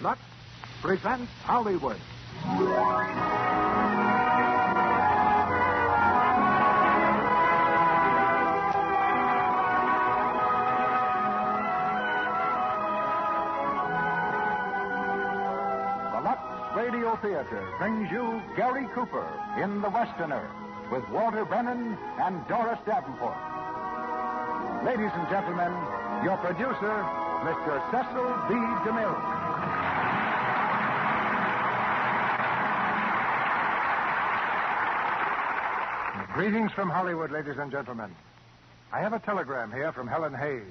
Lux presents Hollywood. The Lux Radio Theater brings you Gary Cooper in The Westerner with Walter Brennan and Doris Davenport. Ladies and gentlemen, your producer, Mr. Cecil B. DeMille. Greetings from Hollywood, ladies and gentlemen. I have a telegram here from Helen Hayes.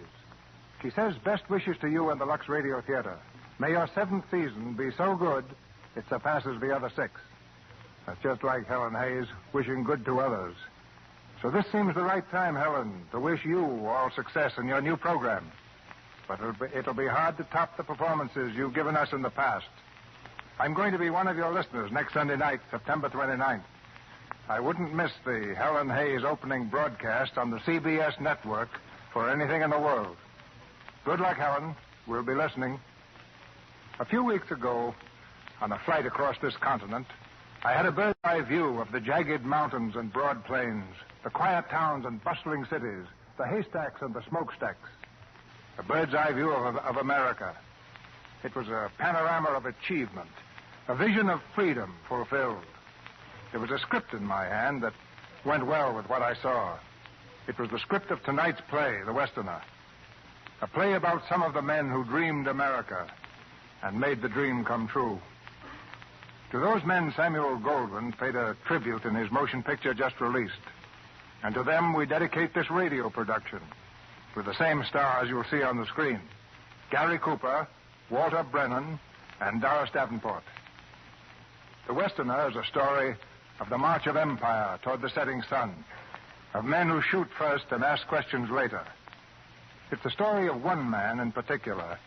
She says best wishes to you and the Lux Radio Theater. May your 7th season be so good it surpasses the other 6. That's just like Helen Hayes, wishing good to others. So this seems the right time, Helen, to wish you all success in your new program. But it'll be hard to top the performances you've given us in the past. I'm going to be one of your listeners next Sunday night, September 29th. I wouldn't miss the Helen Hayes opening broadcast on the CBS network for anything in the world. Good luck, Helen. We'll be listening. A few weeks ago, on a flight across this continent, I had a bird's-eye view of the jagged mountains and broad plains, the quiet towns and bustling cities, the haystacks and the smokestacks. A bird's-eye view of America. It was a panorama of achievement, a vision of freedom fulfilled. There was a script in my hand that went well with what I saw. It was the script of tonight's play, The Westerner. A play about some of the men who dreamed America and made the dream come true. To those men, Samuel Goldwyn paid a tribute in his motion picture just released. And to them, we dedicate this radio production with the same stars you'll see on the screen. Gary Cooper, Walter Brennan, and Doris Davenport. The Westerner is a story of the march of empire toward the setting sun, of men who shoot first and ask questions later. It's the story of one man in particular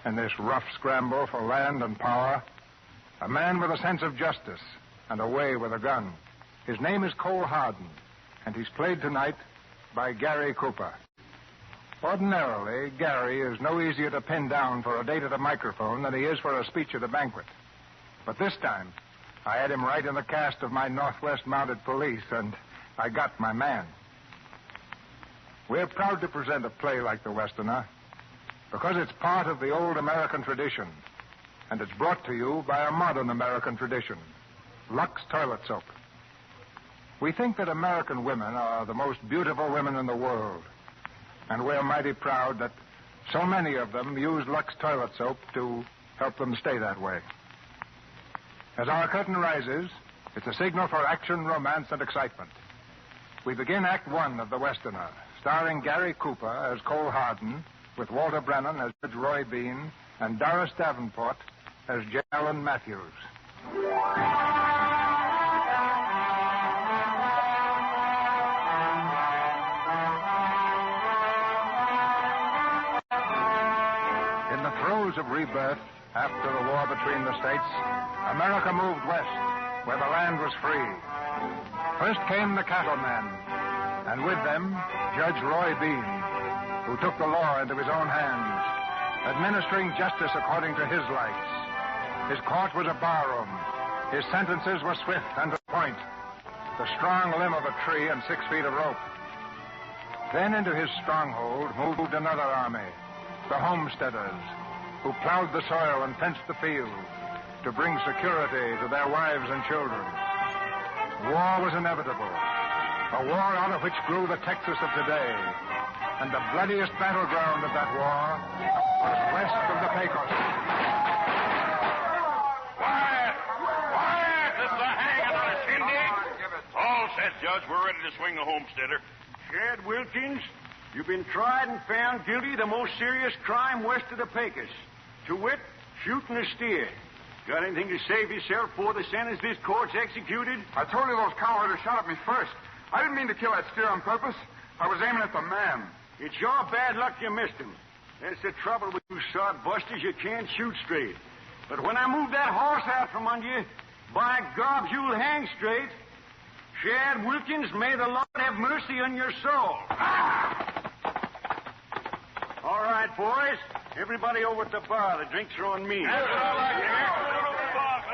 in this rough scramble for land and power, a man with a sense of justice and a way with a gun. His name is Cole Hardin, and he's played tonight by Gary Cooper. Ordinarily, Gary is no easier to pin down for a date at a microphone than he is for a speech at a banquet. But this time, I had him right in the cast of my Northwest Mounted Police, and I got my man. We're proud to present a play like The Westerner because it's part of the old American tradition, and it's brought to you by a modern American tradition, Lux Toilet Soap. We think that American women are the most beautiful women in the world, and we're mighty proud that so many of them use Lux Toilet Soap to help them stay that way. As our curtain rises, it's a signal for action, romance, and excitement. We begin Act 1 of The Westerner, starring Gary Cooper as Cole Hardin, with Walter Brennan as Judge Roy Bean, and Doris Davenport as Ellen Matthews. In the throes of rebirth, after the war between the states, America moved west, where the land was free. First came the cattlemen, and with them, Judge Roy Bean, who took the law into his own hands, administering justice according to his lights. His court was a barroom. His sentences were swift and to the point, the strong limb of a tree and 6 feet of rope. Then into his stronghold moved another army, the homesteaders, who plowed the soil and fenced the fields to bring security to their wives and children. War was inevitable, a war out of which grew the Texas of today. And the bloodiest battleground of that war was west of the Pecos. Quiet! Quiet! This is a hanging, not a shindig. All set, Judge. We're ready to swing the homesteader. Shad Wilkins, you've been tried and found guilty of the most serious crime west of the Pecos. To wit, shooting a steer. Got anything to say for yourself before the sentence this court's executed? I told you those cowherders shot at me first. I didn't mean to kill that steer on purpose. I was aiming at the man. It's your bad luck you missed him. That's the trouble with you sod busters. You can't shoot straight. But when I move that horse out from under you, by gobs, you'll hang straight. Shad Wilkins, may the Lord have mercy on your soul. All right, boys. Everybody over at the bar, the drinks are on me. That's what I like to hear.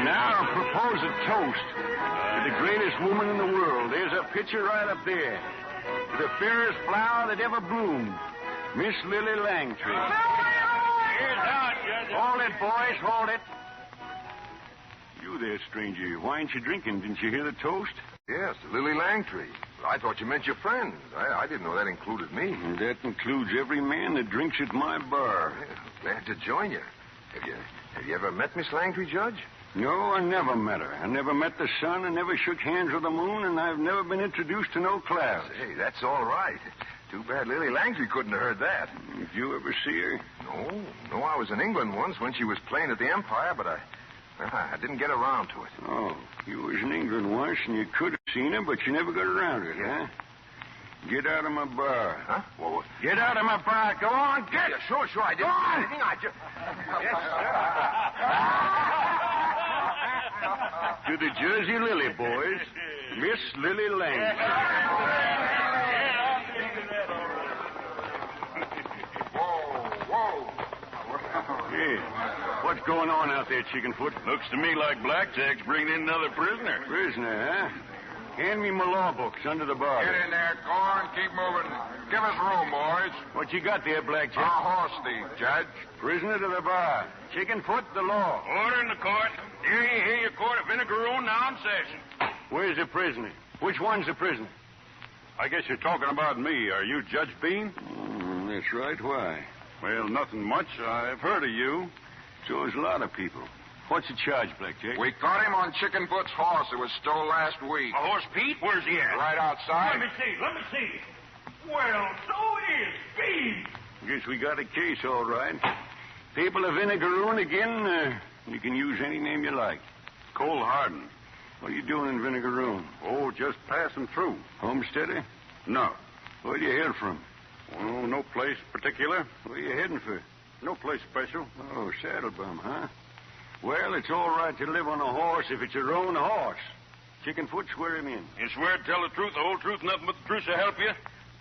Now I propose a toast to the greatest woman in the world. There's a picture right up there. The fairest flower that ever bloomed, Miss Lily Langtry. Here's how, Judge. Hold it, boys, hold it. You there, stranger. Why ain't you drinking? Didn't you hear the toast? Yes, Lily Langtry. I thought you meant your friends. I didn't know that included me. And that includes every man that drinks at my bar. Yeah, glad to join you. Have you ever met Miss Langtry, Judge? No, I never met her. I never met the sun. I never shook hands with the moon, and I've never been introduced to no clouds. Hey, that's all right. Too bad Lily Langtry couldn't have heard that. Did you ever see her? No, I was in England once when she was playing at the Empire, but I didn't get around to it. Oh, you was in England once, and you could have seen her, but you never got around to it, huh? Get out of my bar. Huh? Well, Get out of my bar. Go on, get. yeah, sure. I didn't do anything. I just... To the Jersey Lily, boys. Miss Lily Langtry. Whoa. Hey, what's going on out there, Chickenfoot? Looks to me like Blackjack's bringing in another prisoner. Prisoner, huh? Hand me my law books under the bar. Get in there. Go on. Keep moving. Give us room, boys. What you got there, A Blackjack? horse thief, Judge. Prisoner to the bar. Chickenfoot, the law. Order in the court. Hear your court of vinegaroon now in session. Where's the prisoner? Which one's the prisoner? I guess you're talking about me. Are you Judge Bean? That's right. Why? Well, nothing much. I've heard of you. So is a lot of people. What's the charge, Blackjack? We caught him on Chickenfoot's horse that was stole last week. A horse Pete? Where's he at? Right outside. Let me see. Well, so is Pete. Guess we got a case, all right. People of Vinegaroon again. You can use any name you like. Cole Harden. What are you doing in Vinegaroon? Oh, just passing through. Homesteader? No. Where do you hail from? Oh, no place particular. Where you heading for? No place special. Oh, Saddlebum, huh? Well, it's all right to live on a horse if it's your own horse. Chickenfoot, swear him in. You swear to tell the truth, the whole truth, nothing but the truth to help you?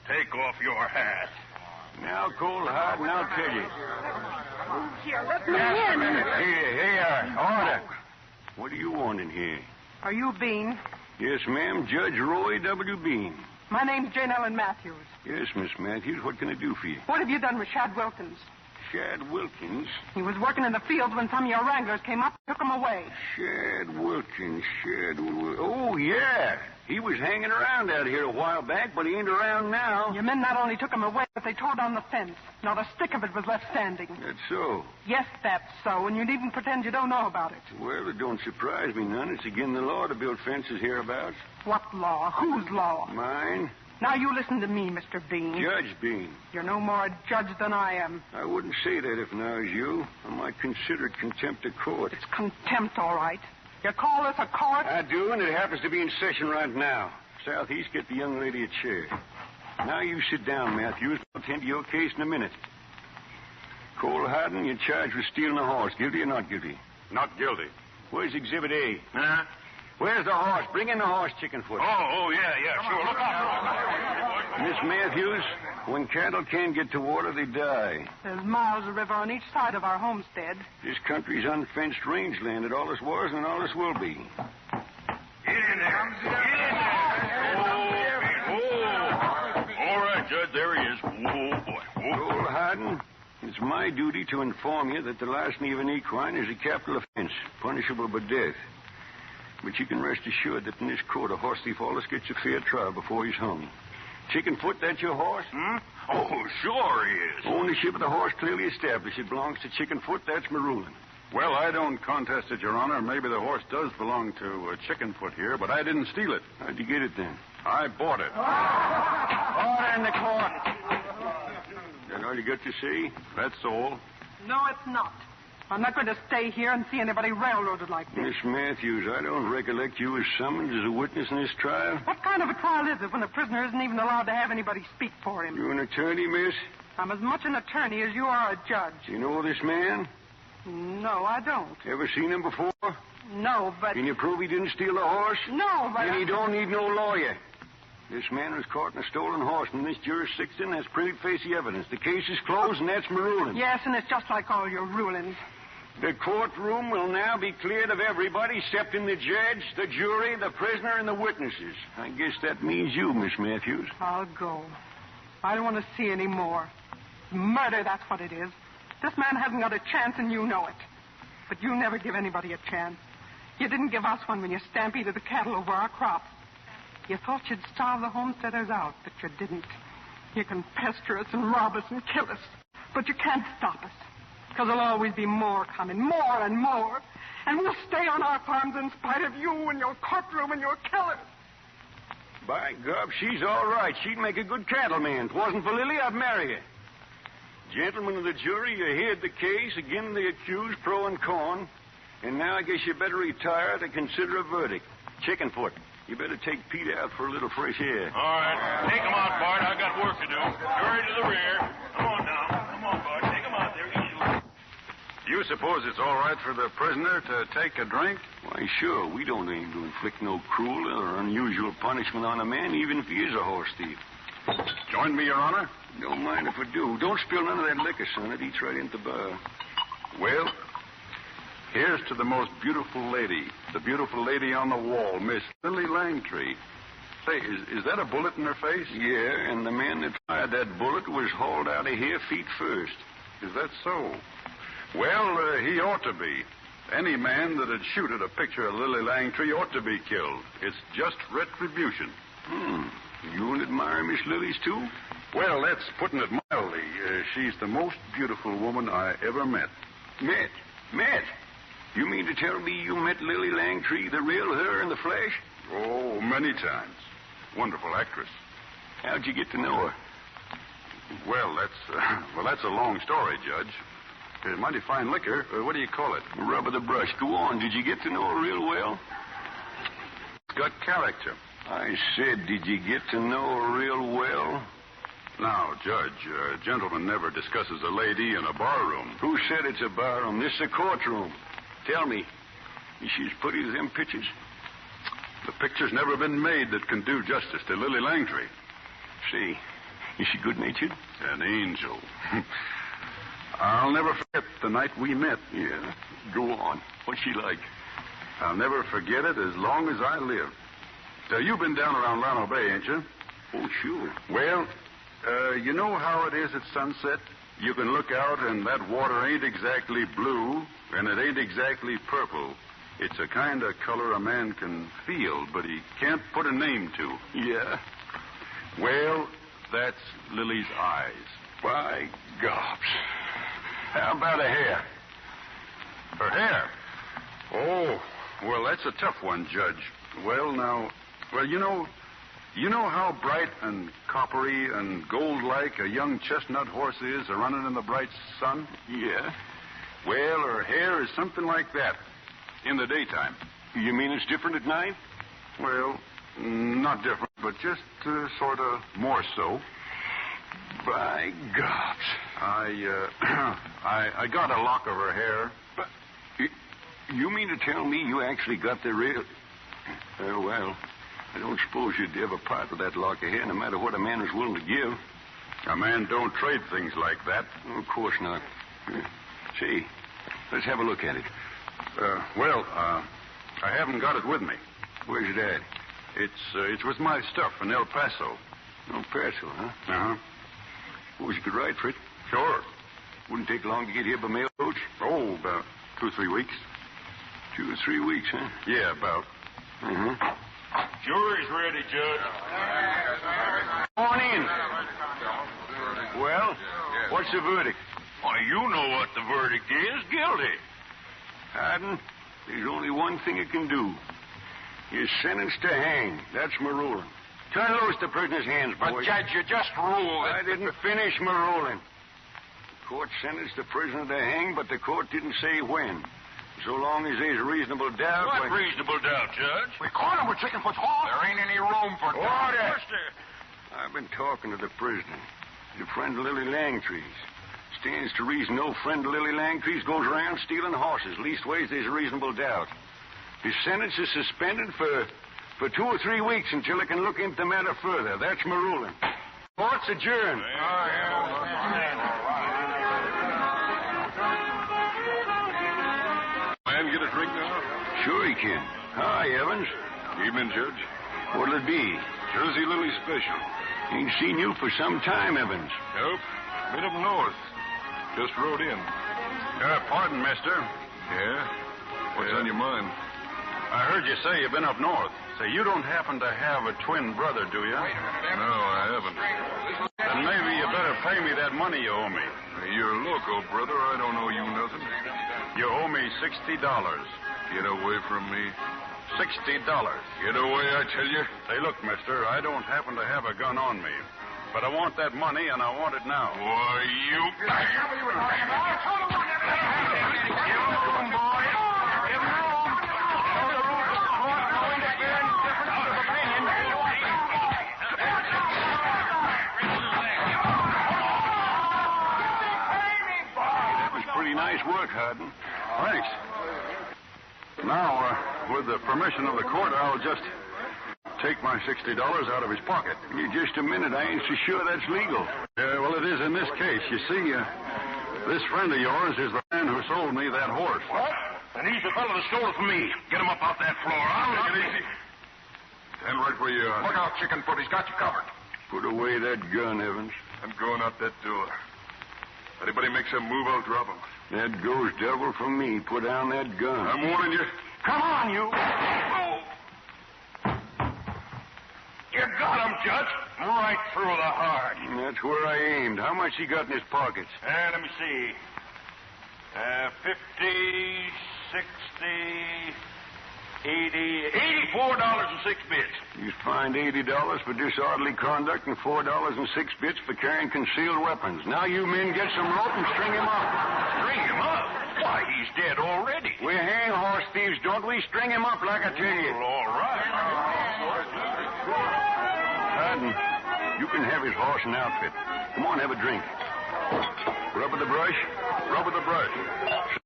Take off your hat. Now, Cole Harden, I'll tell you. Here, let me in. Here, order. What do you want in here? Are you Bean? Yes, ma'am, Judge Roy W. Bean. My name's Jane Ellen Matthews. Yes, Miss Matthews, what can I do for you? What have you done with Shad Wilkins? Shad Wilkins? He was working in the fields when some of your wranglers came up and took him away. Shad Wilkins. Oh, yeah. He was hanging around out here a while back, but he ain't around now. Your men not only took him away, but they tore down the fence. Not a stick of it was left standing. That's so. Yes, that's so, and you needn't pretend you don't know about it. Well, it don't surprise me none. It's against the law to build fences hereabouts. What law? Whose law? Mine? Now you listen to me, Mr. Bean. Judge Bean. You're no more a judge than I am. I wouldn't say that if I was you. I might consider it contempt of court. It's contempt, all right. You call this a court? I do, and it happens to be in session right now. Southeast, get the young lady a chair. Now you sit down, Matthews. I'll attend to your case in a minute. Cole Harden, you're charged with stealing a horse. Guilty or not guilty? Not guilty. Where's Exhibit A? Huh? Where's the horse? Bring in the horse, Chickenfoot. Oh, yeah, sure. Look out. Miss Matthews, when cattle can't get to water, they die. There's miles of river on each side of our homestead. This country's unfenced rangeland. It always was and always will be. Get in there. All right, Judge, there he is. Oh, boy. Cole Harden, it's my duty to inform you that the larceny of an equine is a capital offense, punishable by death. But you can rest assured that in this court, a horse thief always gets a fair trial before he's hung. Chickenfoot, that's your horse? Oh, sure he is. Ownership of the horse clearly established. It belongs to Chickenfoot. That's my ruling. Well, I don't contest it, Your Honor. Maybe the horse does belong to Chickenfoot here, but I didn't steal it. How'd you get it then? I bought it. Order in the court. That all you got to say? That's all. No, it's not. I'm not going to stay here and see anybody railroaded like this. Miss Matthews, I don't recollect you as summoned as a witness in this trial. What kind of a trial is it when a prisoner isn't even allowed to have anybody speak for him? You an attorney, miss? I'm as much an attorney as you are a judge. You know this man? No, I don't. Ever seen him before? No, but... Can you prove he didn't steal the horse? No, but... Then he don't need no lawyer. This man was caught in a stolen horse, and this jurisdiction has printed facey evidence. The case is closed, and that's my ruling. Yes, and it's just like all your rulings. The courtroom will now be cleared of everybody excepting the judge, the jury, the prisoner, and the witnesses. I guess that means you, Miss Matthews. I'll go. I don't want to see any more. Murder, that's what it is. This man hasn't got a chance, and you know it. But you never give anybody a chance. You didn't give us one when you stampeded the cattle over our crops. You thought you'd starve the homesteaders out, but you didn't. You can pester us and rob us and kill us, but you can't stop us. Because there'll always be more coming, more and more. And we'll stay on our farms in spite of you and your courtroom and your killers. By God, she's all right. She'd make a good cattleman. If it wasn't for Lily, I'd marry her. Gentlemen of the jury, you heard the case against the accused, pro and con. And now I guess you better retire to consider a verdict. Chickenfoot, you better take Pete out for a little fresh air. All right. Take him out, Bart. I got work to do. Jury to the rear. Come on now. Come on, Bart. Take him out there. Do you suppose it's all right for the prisoner to take a drink? Why, sure. We don't aim to inflict no cruel or unusual punishment on a man, even if he is a horse thief. Join me, Your Honor. Don't mind if I do. Don't spill none of that liquor, son. It eats right into the bar. Well, here's to the most beautiful lady. The beautiful lady on the wall, Miss Lily Langtree. Say, is that a bullet in her face? Yeah, and the man that fired that bullet was hauled out of here feet first. Is that so? Well, he ought to be. Any man that'd shoot at a picture of Lily Langtree ought to be killed. It's just retribution. You admire Miss Lily's, too? Well, that's putting it mildly. She's the most beautiful woman I ever met. Met? You mean to tell me you met Lily Langtree, the real her in the flesh? Oh, many times. Wonderful actress. How'd you get to know her? Well, that's a long story, Judge. Mighty fine liquor. What do you call it? Rub of the brush. Go on. Did you get to know her real well? Got character. I said, did you get to know her real well? Now, Judge, a gentleman never discusses a lady in a barroom. Who said it's a barroom? This is a courtroom. Tell me, is she as pretty as them pictures? The picture's never been made that can do justice to Lily Langtree. See, is she good-natured? An angel. I'll never forget the night we met. Yeah, go on. What's she like? I'll never forget it as long as I live. You've been down around Llano Bay, ain't you? Oh, sure. Well, you know how it is at sunset? You can look out and that water ain't exactly blue, and it ain't exactly purple. It's a kind of color a man can feel, but he can't put a name to. Yeah? Well, that's Lily's eyes. By gobs. How about her hair? Her hair? Oh, well, that's a tough one, Judge. You know how bright and coppery and gold-like a young chestnut horse is running in the bright sun? Yeah. Well, her hair is something like that in the daytime. You mean it's different at night? Well, not different, but just sort of more so. By gobs. I got a lock of her hair. But you mean to tell me you actually got the real... well, I don't suppose you'd ever part with that lock of hair, no matter what a man is willing to give. A man don't trade things like that. Oh, of course not. See, let's have a look at it. I haven't got it with me. Where's it at? It's with my stuff in El Paso. El Paso, huh? Uh-huh. Suppose you could ride for it? Sure. Wouldn't take long to get here by mail coach? Oh, about 2 or 3 weeks. 2 or 3 weeks, huh? Yeah, about. Mm-hmm. Jury's ready, Judge. Come on in. Well, what's the verdict? Why, you know what the verdict is. Guilty. Haddon, there's only one thing you can do. You're sentenced to hang. That's my ruling. Turn loose the prisoner's hands, boys. But, Judge, you just ruled. I didn't finish my ruling. The court sentenced the prisoner to hang, but the court didn't say when. So long as there's reasonable doubt... What reasonable doubt, Judge? We caught him with Chickenfoot's horse. There ain't any room for doubt. Order! I've been talking to the prisoner, your friend Lily Langtree's. Stands to reason old friend Lily Langtrees goes around stealing horses. Leastways, there's a reasonable doubt. His sentence is suspended for 2 or 3 weeks until they can look into the matter further. That's my ruling. Court's adjourned. Man, get a drink now? Sure he can. Hi, Evans. Evening, Judge. What'll it be? Jersey Lily special. Ain't seen you for some time, Evans. Nope. Been up north. Just rode in. Pardon, mister. Yeah? What's on your mind? I heard you say you've been up north. Say, you don't happen to have a twin brother, do you? No, I haven't. Then maybe you better pay me that money you owe me. You're local, brother. I don't owe you nothing. You owe me $60. Get away from me. $60. Get away, I tell you. Say, look, mister, I don't happen to have a gun on me. But I want that money, and I want it now. Why, you... Nice work, Hardin. Thanks. Now, with the permission of the court, I'll just take my $60 out of his pocket. Just a minute. I ain't so sure that's legal. Well, it is in this case. You see, this friend of yours is the man who sold me that horse. What? And he's the fellow that stole it from me. Get him up off that floor. I'll take it easy. Stand right where you are. Look out, Chickenfoot. He's got you covered. Put away that gun, Evans. I'm going out that door. Anybody makes a move, I'll drop him. That goes double for me. Put down that gun. I'm warning you. Come on, you. You got him, Judge. Right through the heart. That's where I aimed. How much he got in his pockets? Let me see. 50, 60, 80, $84.06. You fined $80 for disorderly conduct and $4.06 for carrying concealed weapons. Now you men get some rope and string him up. String him up? Why, he's dead already. We hang horse thieves, don't we? String him up like I tell you. Well, all right. Hardin, you can have his horse and outfit. Come on, have a drink. Rub with the brush? Rub with the brush.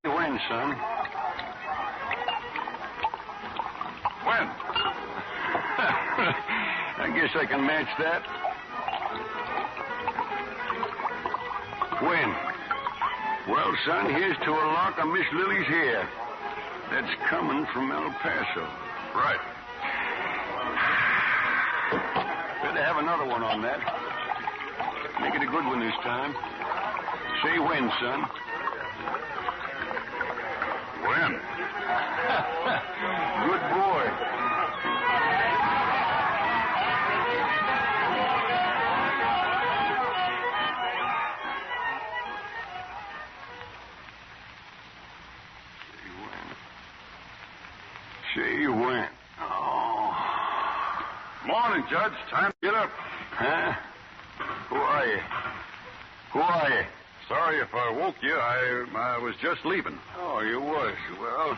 Say when, son? When? I guess I can match that. When? Well, son, here's to a lock of Miss Lily's hair. That's coming from El Paso. Right. Better have another one on that. Make it a good one this time. Say when, son. When? Good boy. Say when. Oh. Morning, Judge. Time to get up. Huh? Who are you? Who are you? Sorry if I woke you. I was just leaving. Oh, you was. Well,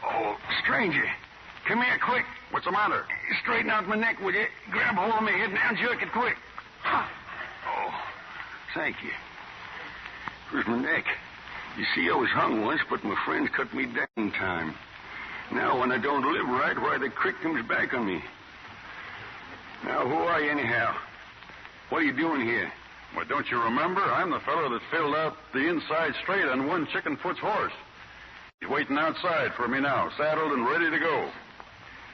Oh, stranger. Come here, quick. What's the matter? Straighten out my neck, will you? Grab hold of my head now and jerk it quick. Oh, thank you. Where's my neck? You see, I was hung once, but my friends cut me down in time. Now, when I don't live right, why, the crick comes back on me. Now, who are you, anyhow? What are you doing here? Well, don't you remember? I'm the fellow that filled out the inside straight on one Chickenfoot's horse. He's waiting outside for me now, saddled and ready to go.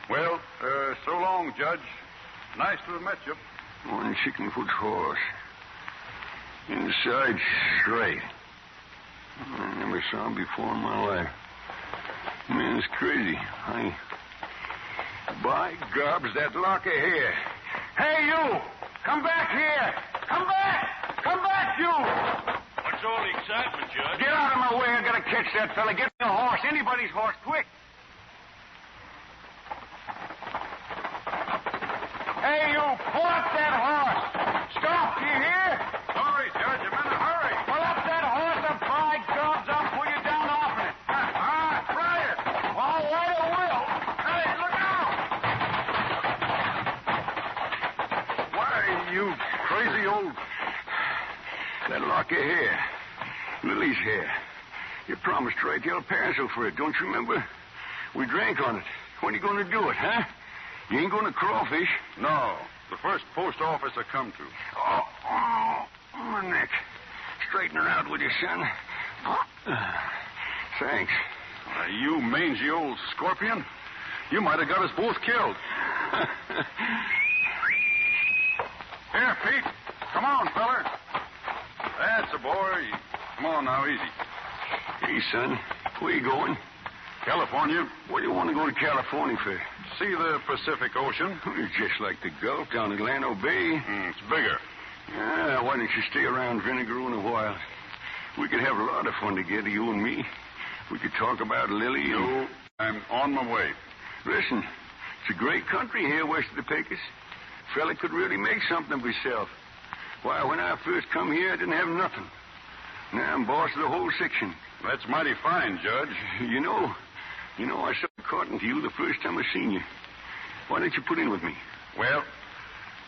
Well, so long, Judge. Nice to have met you. One Chickenfoot's horse. Inside straight. I never saw him before in my life. Man, it's crazy. By gobs, that lock of hair. Hey, you! Come back here! Come back! Come back, you! What's all the excitement, Judge? Get out of my way. I gotta catch that fella. Get me a horse. Anybody's horse. Quick. Hey, you! Pull up that horse! Stop! Do you hear? Sorry, Judge. I'm in a hurry. Pull up that horse and by gobs, I'll pull you down off it. Try it. All right, I will. Hey, look out! Why, you crazy old... That lock of hair. Lily's hair. You promised to write the El Paso for it, don't you remember? We drank on it. When are you going to do it, huh? You ain't going to crawfish. No. The first post office I come to. Oh, my neck. Straighten her out with you, son. Thanks. You mangy old scorpion. You might have got us both killed. Here, Pete. Come on, feller. That's a boy. Come on now, easy. Hey, son. Where you going? California. What do you want to go to California for? See the Pacific Ocean? It's just like the Gulf down at Llano Bay. It's bigger. Why don't you stay around Vinegar Room a while? We could have a lot of fun together, you and me. We could talk about Lily and... No, I'm on my way. Listen, it's a great country here west of the Pecos. Fella could really make something of himself. Why, when I first come here, I didn't have nothing. Now I'm boss of the whole section. That's mighty fine, Judge. You know, I saw according to you the first time I seen you. Why don't you put in with me? Well,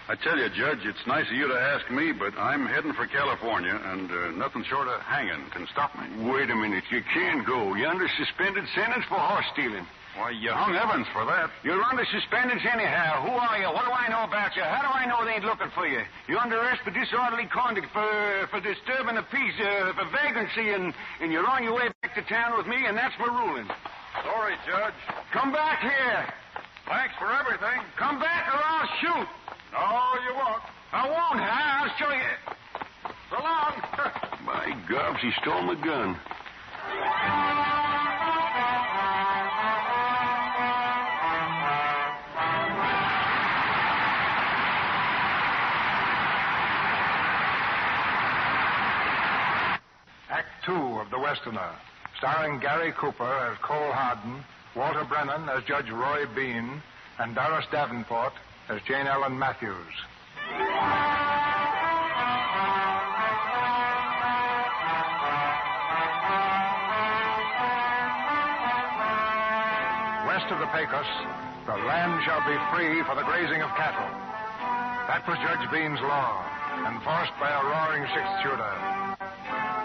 I tell you, Judge, it's nice of you to ask me, but I'm heading for California, and nothing short of hanging can stop me. Wait a minute. You can't go. You're under suspended sentence for horse stealing. Why, you hung Evans for that. You're under suspended anyhow. Who are you? What do I know about you? How do I know they ain't looking for you? You're under arrest for disorderly conduct, for disturbing the peace, for vagrancy, and you're on your way back to town with me, and that's my ruling. Sorry, Judge. Come back here. Thanks for everything. Come back or I'll shoot. No, you won't. I won't, huh? I'll show you. So long. By gobs, he stole my gun. Act 2 of The Westerner, starring Gary Cooper as Cole Harden, Walter Brennan as Judge Roy Bean, and Doris Davenport as Jane Ellen Matthews. West of the Pecos, the land shall be free for the grazing of cattle. That was Judge Bean's law, enforced by a roaring six-shooter.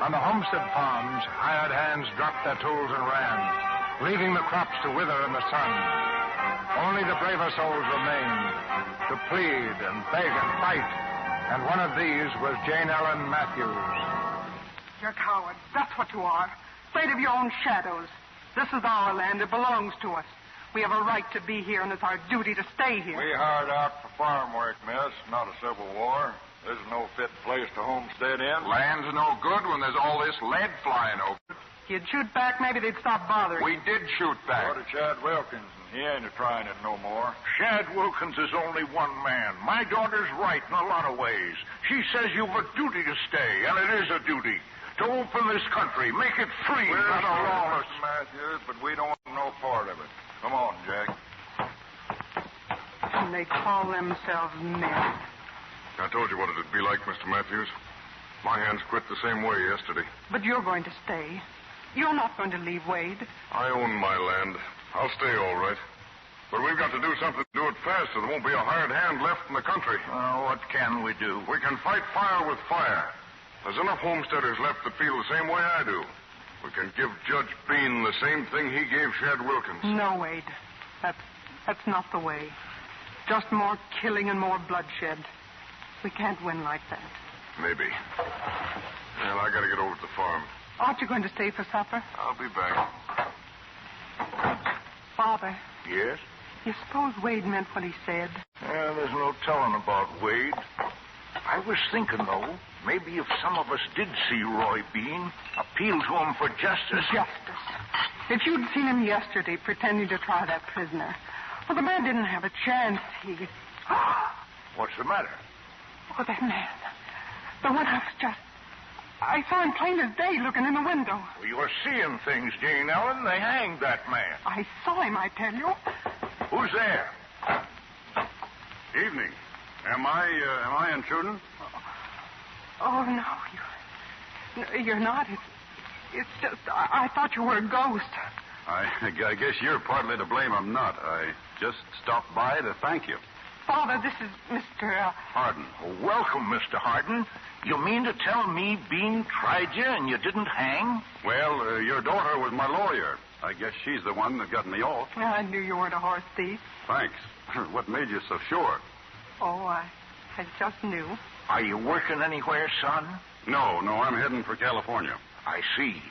On the homestead farms, hired hands dropped their tools and ran, leaving the crops to wither in the sun. Only the braver souls remained to plead and beg and fight, and one of these was Jane Ellen Matthews. You're cowards. That's what you are. Afraid of your own shadows. This is our land. It belongs to us. We have a right to be here, and it's our duty to stay here. We hired out for farm work, miss, not a civil war. This is no fit place to homestead in. Land's no good when there's all this lead flying over it. If you'd shoot back, maybe they'd stop bothering. We did shoot back. Go to Chad Wilkins, and he ain't trying it no more. Chad Wilkins is only one man. My daughter's right in a lot of ways. She says you've a duty to stay, and it is a duty. To open this country, make it free, We're not a sorry, lawless. Mr. Matthews, but we don't want no part of it. Come on, Jack. And they call themselves men. I told you what it'd be like, Mr. Matthews. My hands quit the same way yesterday. But you're going to stay. You're not going to leave Wade. I own my land. I'll stay all right. But we've got to do something to do it fast, or there won't be a hired hand left in the country. What can we do? We can fight fire with fire. There's enough homesteaders left that feel the same way I do. We can give Judge Bean the same thing he gave Chad Wilkins. No, Wade. That's not the way. Just more killing and more bloodshed. We can't win like that. Maybe. Well, I gotta get over to the farm. Aren't you going to stay for supper? I'll be back. Father, Yes? you suppose Wade meant what he said? There's no telling about Wade. I was thinking, though, maybe if some of us did see Roy Bean, appeal to him for justice. Justice. If you'd seen him yesterday pretending to try that prisoner, well, the man didn't have a chance. He... What's the matter? Oh, that man. The one I was just... I saw him plain as day looking in the window. Well, you're seeing things, Jane Ellen. They hanged that man. I saw him, I tell you. Who's there? Evening. Am I intruding? Oh, no, you're not. It's just, I thought you were a ghost. I guess you're partly to blame. I'm not. I just stopped by to thank you. Father, this is Mr. Hardin. Welcome, Mr. Hardin. You mean to tell me Bean tried you and you didn't hang? Well, your daughter was my lawyer. I guess she's the one that got me off. I knew you weren't a horse thief. Thanks. What made you so sure? Oh, I just knew. Are you working anywhere, son? No, I'm heading for California. I see.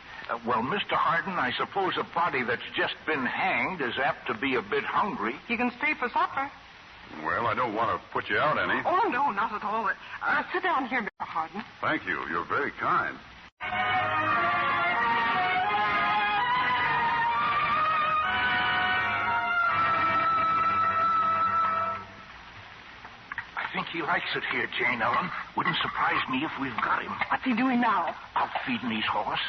Well, Mr. Hardin, I suppose a body that's just been hanged is apt to be a bit hungry. You can stay for supper. Well, I don't want to put you out any. Oh, no, not at all. Sit down here, Mr. Hardin. Thank you. You're very kind. I think he likes it here, Jane Ellen. Wouldn't surprise me if we've got him. What's he doing now? Out feeding his horse.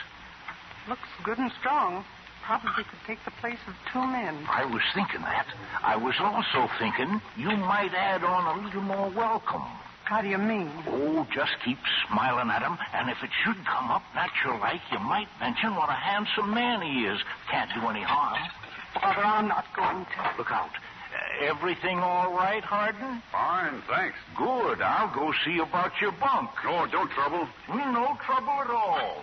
Looks good and strong. Probably could take the place of 2 men. I was thinking that. I was also thinking you might add on a little more welcome. How do you mean? Oh, just keep smiling at him, and if it should come up natural-like, you might mention what a handsome man he is. Can't do any harm. Father, I'm not going to. Look out. Everything all right, Hardin? Fine, thanks. Good. I'll go see about your bunk. Oh, don't trouble. No trouble at all.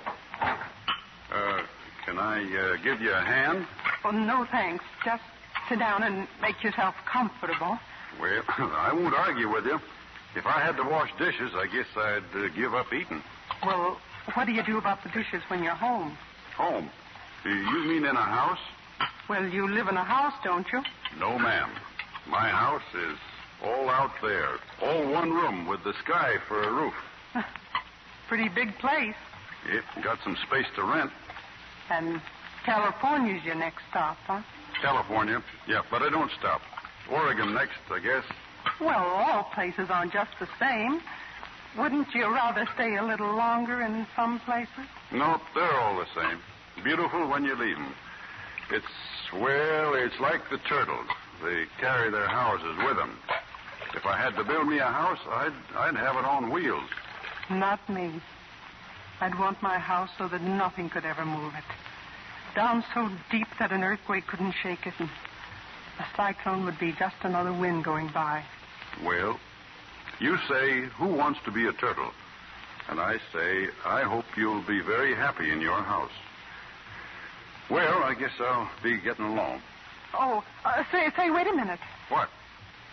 Can I give you a hand? Oh, no, thanks. Just sit down and make yourself comfortable. Well, I won't argue with you. If I had to wash dishes, I guess I'd give up eating. Well, what do you do about the dishes when you're home? Home? You mean in a house? Well, you live in a house, don't you? No, ma'am. My house is all out there. All one room with the sky for a roof. Pretty big place. Yep, got some space to rent. And California's your next stop, huh? California, yeah, but I don't stop. Oregon next, I guess. Well, all places aren't just the same. Wouldn't you rather stay a little longer in some places? No, they're all the same. Beautiful when you leave them. It's like the turtles. They carry their houses with them. If I had to build me a house, I'd have it on wheels. Not me. I'd want my house so that nothing could ever move it. Down so deep that an earthquake couldn't shake it, and a cyclone would be just another wind going by. Well, you say, who wants to be a turtle? And I say, I hope you'll be very happy in your house. Well, I guess I'll be getting along. Oh, say, wait a minute. What?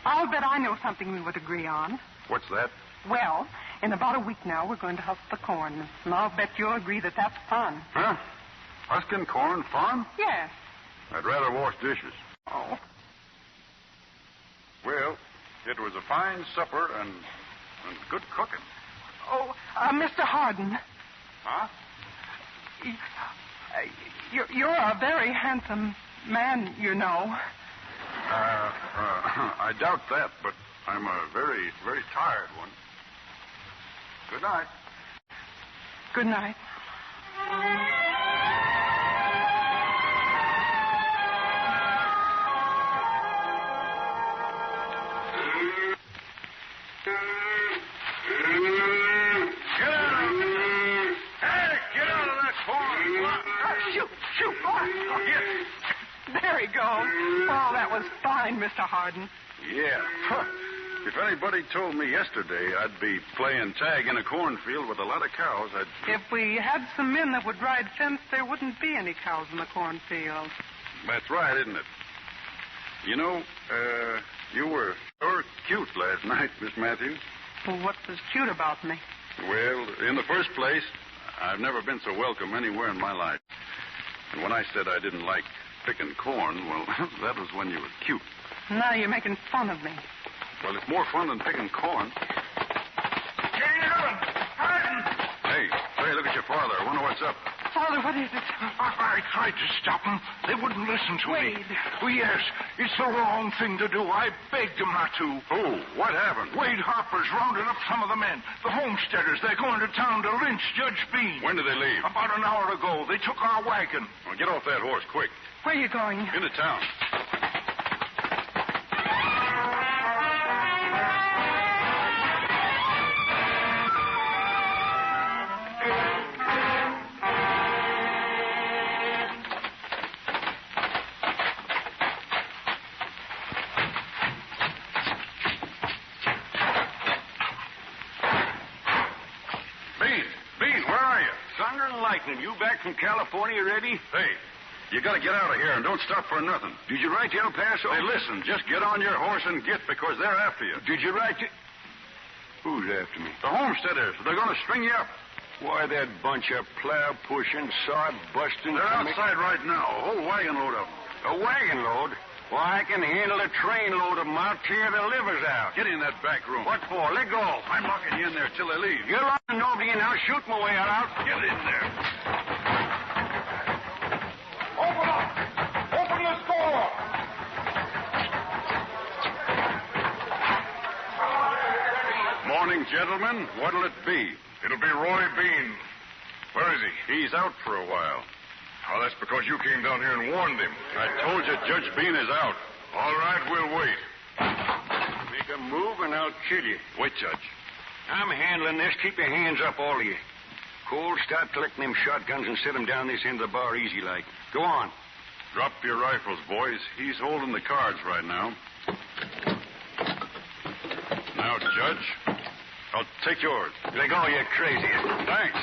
I'll bet I know something we would agree on. What's that? Well, in about a week now, we're going to husk the corn, and I'll bet you'll agree that that's fun. Huh? Husking corn fun? Yes. I'd rather wash dishes. Oh. Well, it was a fine supper and good cooking. Oh, Mr. Hardin. Huh? You're a very handsome man, you know. I doubt that, but I'm a very, very tired one. Good night. Good night. Shoot! Oh, yes. There he goes. Oh, that was fine, Mr. Hardin. Yeah. Huh. If anybody told me yesterday I'd be playing tag in a cornfield with a lot of cows, If we had some men that would ride fence, there wouldn't be any cows in the cornfield. That's right, isn't it? You know, you were sure cute last night, Miss Matthews. Well, what was cute about me? Well, in the first place, I've never been so welcome anywhere in my life. And when I said I didn't like picking corn, well, that was when you were cute. Now you're making fun of me. Well, it's more fun than picking corn. Jane Ellen! Hardin! Hey, look at your father. I wonder what's up. Father, what is it? I tried to stop them. They wouldn't listen to me. Wade. Oh, yes. It's the wrong thing to do. I begged them not to. Oh, what happened? Wade Harper's rounded up some of the men. The homesteaders. They're going to town to lynch Judge Bean. When did they leave? About an hour ago. They took our wagon. Well, get off that horse, quick. Where are you going? Into town. and lightning. You back from California ready? Hey, you got to get out of here and don't stop for nothing. Did you write to El Paso? Hey, listen, just get on your horse and get because they're after you. Did you write to... Who's after me? The homesteaders. They're going to string you up. Why, that bunch of plow-pushing, sod-busting... They're outside right now. A whole wagon load of them. A wagon load? Why, I can handle a train load of them. I'll tear their livers out. Get in that back room. What for? Let go. I'm locking you in there till they leave. You're locking nobody in. I'll shoot my way out. Get in there. Open up! Open this door! Morning, gentlemen. What'll it be? It'll be Roy Bean. Where is he? He's out for a while. Oh, that's because you came down here and warned him. I told you Judge Bean is out. All right, we'll wait. Make a move and I'll kill you. Wait, Judge. I'm handling this. Keep your hands up, all of you. Cole, start collecting them shotguns and set them down this end of the bar easy like. Go on. Drop your rifles, boys. He's holding the cards right now. Now, Judge, I'll take yours. Let go, you crazy. Thanks.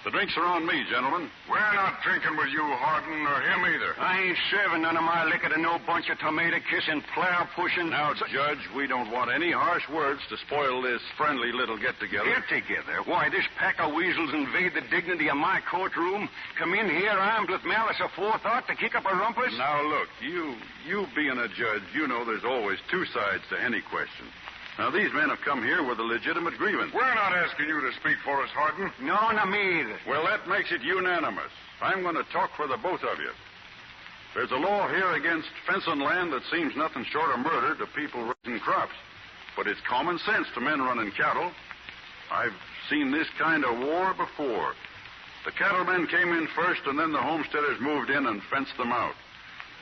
The drinks are on me, gentlemen. We're not drinking with you, Hardin, or him either. I ain't serving none of my liquor to no bunch of tomato-kissing, plow-pushing... Now, Judge, we don't want any harsh words to spoil this friendly little get-together. Get-together? Why, this pack of weasels invade the dignity of my courtroom, come in here armed with malice aforethought to kick up a rumpus? Now, look, you being a judge, you know there's always two sides to any question. Now, these men have come here with a legitimate grievance. We're not asking you to speak for us, Hardin. No, not me either. Well, that makes it unanimous. I'm going to talk for the both of you. There's a law here against fencing land that seems nothing short of murder to people raising crops. But it's common sense to men running cattle. I've seen this kind of war before. The cattlemen came in first, and then the homesteaders moved in and fenced them out.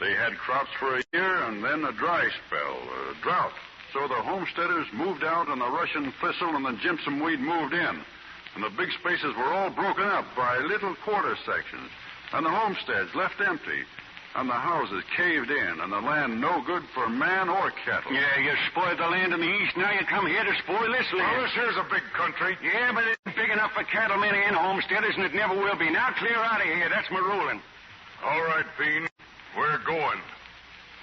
They had crops for a year, and then a dry spell, a drought. So the homesteaders moved out, and the Russian thistle and the gypsum weed moved in. And the big spaces were all broken up by little quarter sections. And the homesteads left empty. And the houses caved in, and the land no good for man or cattle. Yeah, you spoiled the land in the east. Now you come here to spoil this land. Well, this here's a big country. Yeah, but it ain't big enough for cattlemen and homesteaders, and it never will be. Now clear out of here. That's my ruling. All right, Bean. We're going.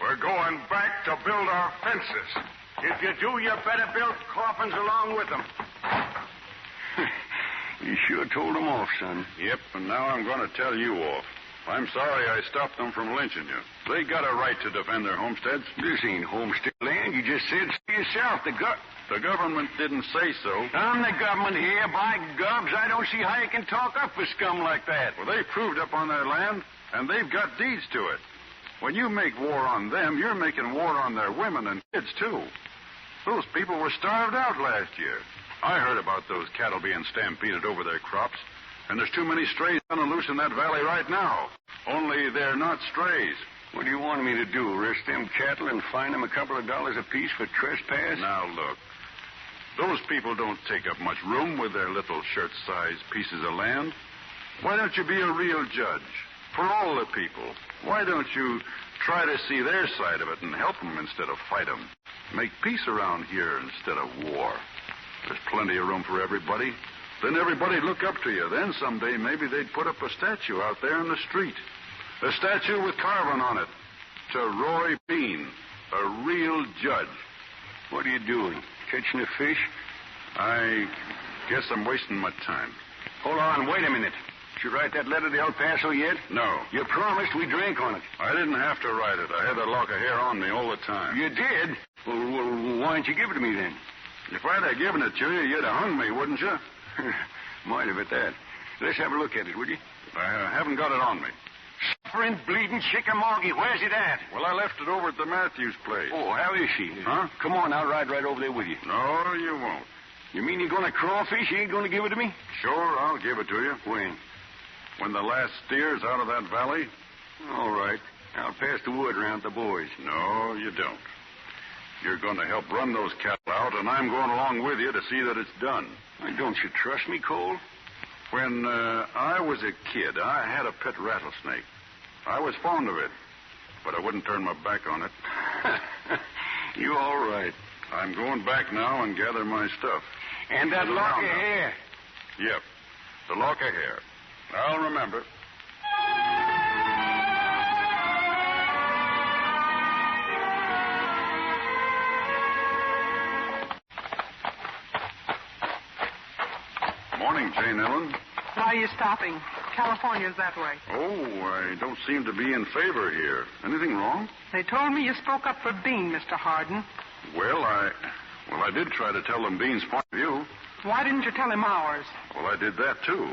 We're going back to build our fences. If you do, you better build coffins along with them. You sure told them off, son. Yep, and now I'm going to tell you off. I'm sorry I stopped them from lynching you. They got a right to defend their homesteads. This ain't homestead land. You just said so yourself. The government didn't say so. I'm the government here. By gobs, I don't see how you can talk up for scum like that. Well, they proved up on their land, and they've got deeds to it. When you make war on them, you're making war on their women and kids, too. Those people were starved out last year. I heard about those cattle being stampeded over their crops, and there's too many strays on the loose in that valley right now. Only they're not strays. What do you want me to do, arrest them cattle and fine them a couple of dollars apiece for trespass? Now, look, those people don't take up much room with their little shirt-sized pieces of land. Why don't you be a real judge for all the people? Why don't you try to see their side of it and help them instead of fight them? Make peace around here instead of war. There's plenty of room for everybody. Then everybody'd look up to you. Then someday maybe they'd put up a statue out there in the street. A statue with carving on it to Roy Bean, a real judge. What are you doing? Catching a fish? I guess I'm wasting my time. Hold on, wait a minute. Did you write that letter to El Paso yet? No. You promised we drank on it. I didn't have to write it. I had that lock of hair on me all the time. You did? Well, why didn't you give it to me then? If I'd have given it to you, you'd have hung me, wouldn't you? Might have at that. Let's have a look at it, would you? I haven't got it on me. Suffering, bleeding Chickamauga. Where's it at? Well, I left it over at the Matthews place. Oh, how is she? Huh? Come on, I'll ride right over there with you. No, you won't. You mean you're going to crawfish? You ain't going to give it to me? Sure, I'll give it to you. When? When the last steer's out of that valley. All right. I'll pass the word around to the boys. No, you don't. You're going to help run those cattle out, and I'm going along with you to see that it's done. Don't you trust me, Cole? When I was a kid, I had a pet rattlesnake. I was fond of it, but I wouldn't turn my back on it. You all right. I'm going back now and gather my stuff. And that lock of hair. Yep, the lock of hair. I'll remember. Morning, Jane Ellen. Why are you stopping? California's that way. Oh, I don't seem to be in favor here. Anything wrong? They told me you spoke up for Bean, Mr. Hardin. Well, I did try to tell them Bean's point of view. Why didn't you tell him ours? Well, I did that, too.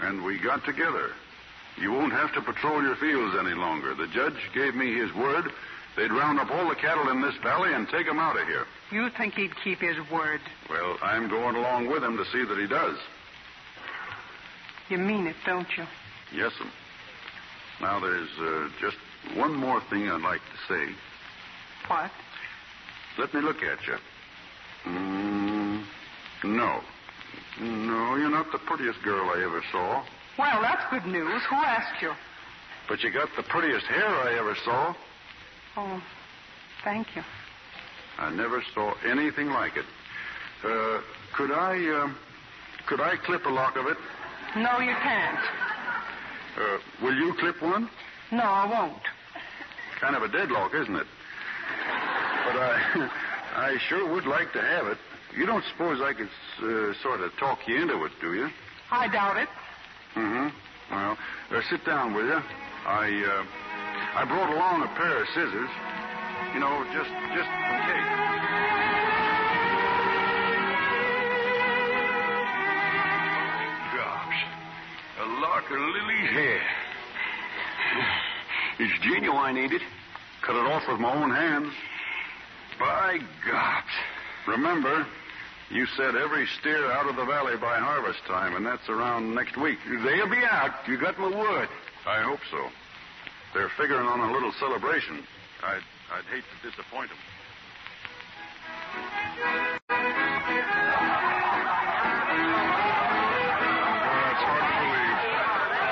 And we got together. You won't have to patrol your fields any longer. The judge gave me his word. They'd round up all the cattle in this valley and take them out of here. You think he'd keep his word? Well, I'm going along with him to see that he does. You mean it, don't you? Yes'm. Now, there's just one more thing I'd like to say. What? Let me look at you. No. No, you're not the prettiest girl I ever saw. Well, that's good news. Who asked you? But you got the prettiest hair I ever saw. Oh, thank you. I never saw anything like it. Could I clip a lock of it? No, you can't. Will you clip one? No, I won't. Kind of a deadlock, isn't it? But I sure would like to have it. You don't suppose I could sort of talk you into it, do you? I doubt it. Mm-hmm. Well, sit down, will you? I brought along a pair of scissors. You know, just in case. Gosh, a lock of Lily's hair. It's genuine, ain't it? Cut it off with my own hands. By gosh. Remember, you said every steer out of the valley by harvest time, and that's around next week. They'll be out. You got my word. I hope so. They're figuring on a little celebration. I'd hate to disappoint them. It's hard to believe.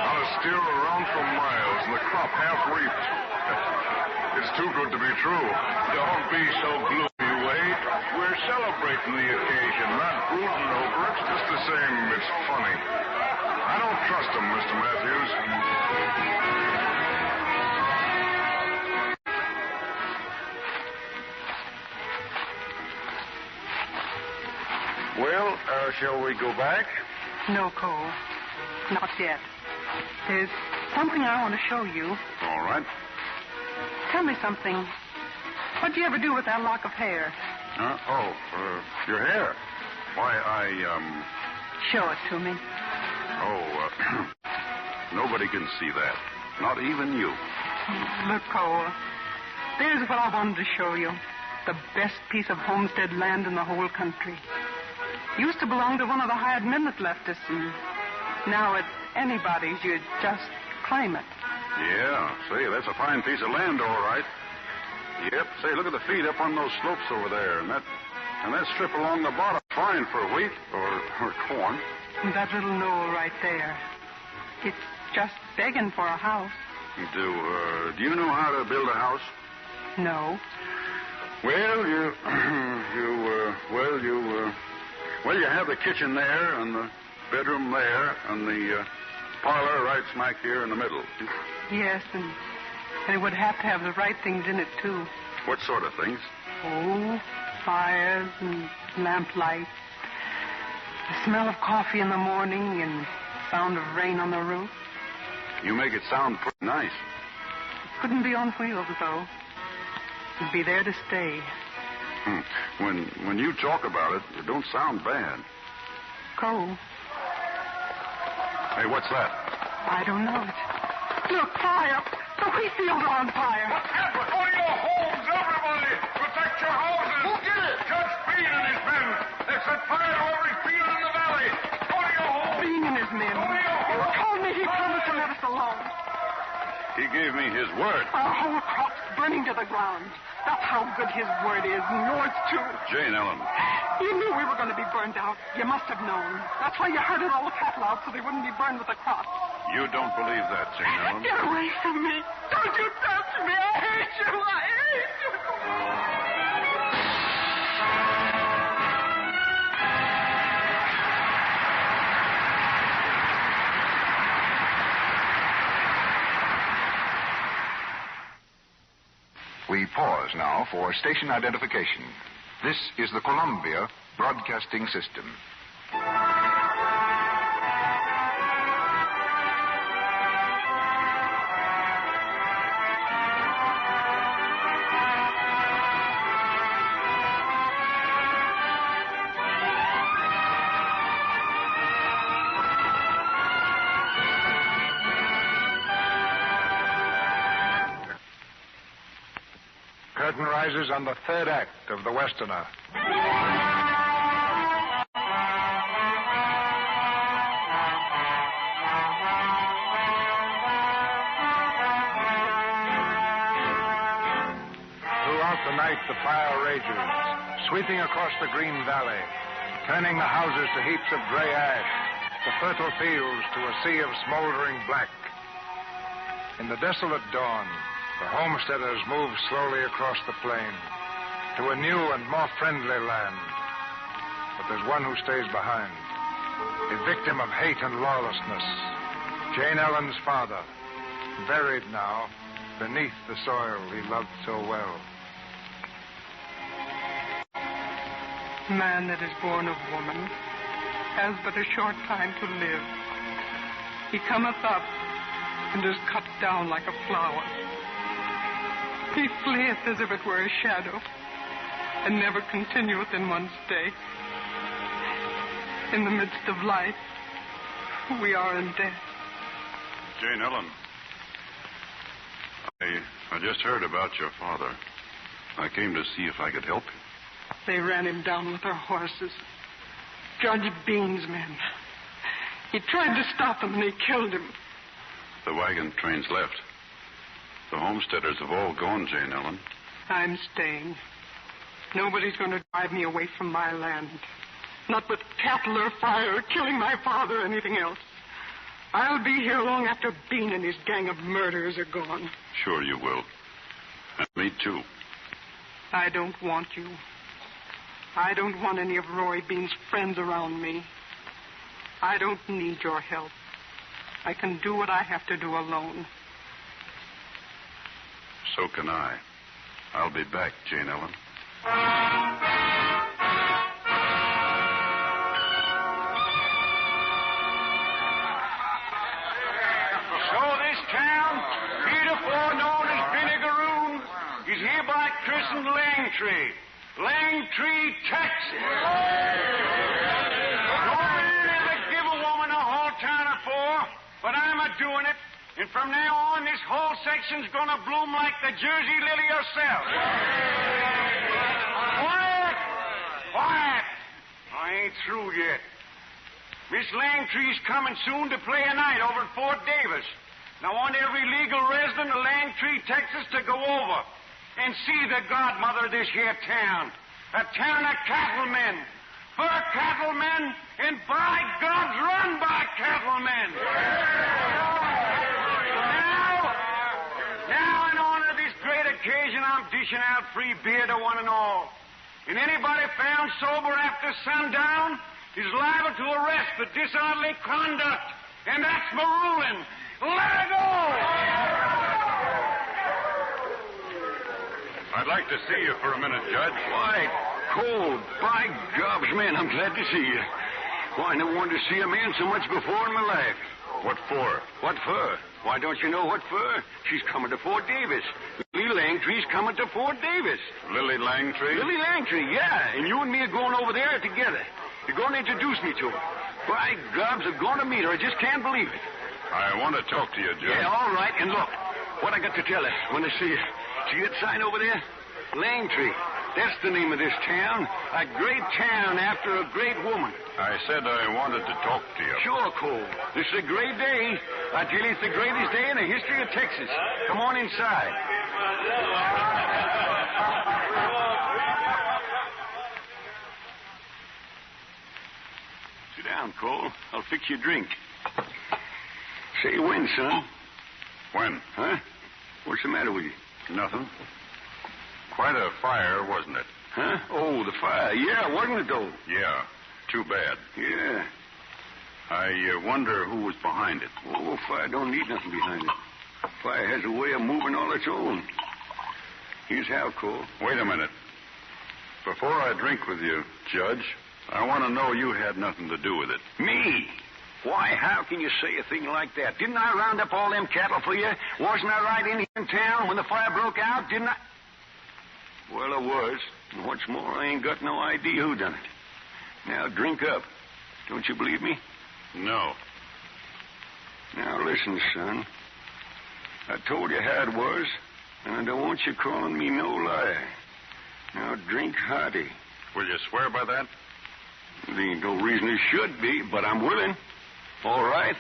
Not a steer around for miles, and the crop half reaped. It's too good to be true. Don't be so gloomy, Wade. We're celebrating the occasion, not brooding over it. Just the same, it's funny. I don't trust him, Mr. Matthews. Well, shall we go back? No, Cole. Not yet. There's something I want to show you. All right. Tell me something. What'd you ever do with that lock of hair? Your hair. Why, Show it to me. Nobody can see that. Not even you. Look, Cole. There's what I wanted to show you. The best piece of homestead land in the whole country. Used to belong to one of the hired men that left us, and now it's anybody's. You just claim it. Yeah, say, that's a fine piece of land, all right. Yep, say, look at the feed up on those slopes over there, and that strip along the bottom, fine for wheat or corn. And that little knoll right there. It's just begging for a house. Do you know how to build a house? No. Well, you have the kitchen there, and the bedroom there, and the parlor right smack here in the middle. Yes, and it would have to have the right things in it, too. What sort of things? Oh, fires and lamplight. The smell of coffee in the morning and sound of rain on the roof. You make it sound pretty nice. It couldn't be on wheels, though. It'd be there to stay. When you talk about it, it don't sound bad. Cole. Hey, what's that? I don't know it. Look, fire! The wheat fields are on fire. What's happened? Go to your homes, everybody! Protect your houses! Who did it? Judge Bean and his men. They've set fire to every field in the valley. Go to your homes! Bean and his men. Go to your You homes! told me he promised to let us alone. He gave me his word. Our whole crop's burning to the ground. That's how good his word is, and yours, too. Jane Ellen. You knew we were going to be burned out. You must have known. That's why you herded all the cattle out so they wouldn't be burned with the crops. You don't believe that, Jane Ellen. Get away from me. Don't you touch me. I hate you. I hate you. now for station identification. This is the Columbia Broadcasting System. Curtain rises on the third act of The Westerner. Throughout the night, the fire rages, sweeping across the green valley, turning the houses to heaps of gray ash, the fertile fields to a sea of smoldering black. In the desolate dawn, the homesteaders move slowly across the plain to a new and more friendly land. But there's one who stays behind, a victim of hate and lawlessness. Jane Ellen's father, buried now beneath the soil he loved so well. Man that is born of woman has but a short time to live. He cometh up and is cut down like a flower. He fleeth as if it were a shadow, and never continueth in one stay. In the midst of life, we are in death. Jane Ellen, I just heard about your father. I came to see if I could help you. They ran him down with their horses. Judge Bean's men. He tried to stop them, and he killed him. The wagon train's left. The homesteaders have all gone, Jane Ellen. I'm staying. Nobody's going to drive me away from my land. Not with cattle or fire or killing my father or anything else. I'll be here long after Bean and his gang of murderers are gone. Sure you will. And me too. I don't want you. I don't want any of Roy Bean's friends around me. I don't need your help. I can do what I have to do alone. So can I. I'll be back, Jane Ellen. So this town, heretofore known as Vinegaroon, is hereby christened Langtree. Langtree, Texas. No man ever give a woman a whole town afore, but I'm a-doing it. And from now on, this whole section's gonna bloom like the Jersey lily herself. Quiet! Quiet! I ain't through yet. Miss Langtree's coming soon to play a night over at Fort Davis. And I want every legal resident of Langtree, Texas, to go over and see the godmother of this here town. A town of cattlemen, for cattlemen, and by God's run by cattlemen. Now, in honor of this great occasion, I'm dishing out free beer to one and all. And anybody found sober after sundown is liable to arrest for disorderly conduct. And that's my ruling. Let her go! I'd like to see you for a minute, Judge. Why, cold. By gobs, man, I'm glad to see you. Why, I never wanted to see a man so much before in my life. What for? What for? Why, don't you know what for? She's coming to Fort Davis. Lily Langtree's coming to Fort Davis. Lily Langtree? Lily Langtree, yeah. And you and me are going over there together. You're going to introduce me to her. By gobs, I'm going to meet her. I just can't believe it. I want to talk to you, Judge. Yeah, all right. And look, what I got to tell her when I see her. See that sign over there? Langtree. That's the name of this town. A great town after a great woman. I said I wanted to talk to you. Sure, Cole. This is a great day. I tell you, it's the greatest day in the history of Texas. Come on inside. Sit down, Cole. I'll fix you a drink. Say when, son? When? Huh? What's the matter with you? Nothing. Quite a fire, wasn't it? Huh? Oh, the fire. Yeah, wasn't it, though? Yeah. Too bad. Yeah. I wonder who was behind it. Oh, fire don't need nothing behind it. Fire has a way of moving all its own. Here's how, Cole. Wait a minute. Before I drink with you, Judge, I want to know you had nothing to do with it. Me? Why, how can you say a thing like that? Didn't I round up all them cattle for you? Wasn't I right in here in town when the fire broke out? Didn't I? Well, I was. And what's more, I ain't got no idea who done it. Now, drink up. Don't you believe me? No. Now, listen, son. I told you how it was, and I don't want you calling me no liar. Now, drink hearty. Will you swear by that? There ain't no reason it should be, but I'm willing. All right.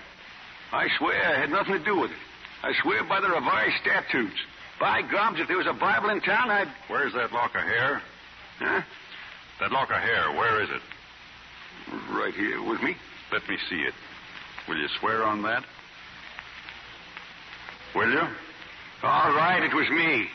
I swear I had nothing to do with it. I swear by the revised statutes. By gobs, if there was a Bible in town, I'd... Where's that lock of hair? Huh? That lock of hair, where is it? Right here with me. Let me see it. Will you swear on that? Will you? All right, it was me.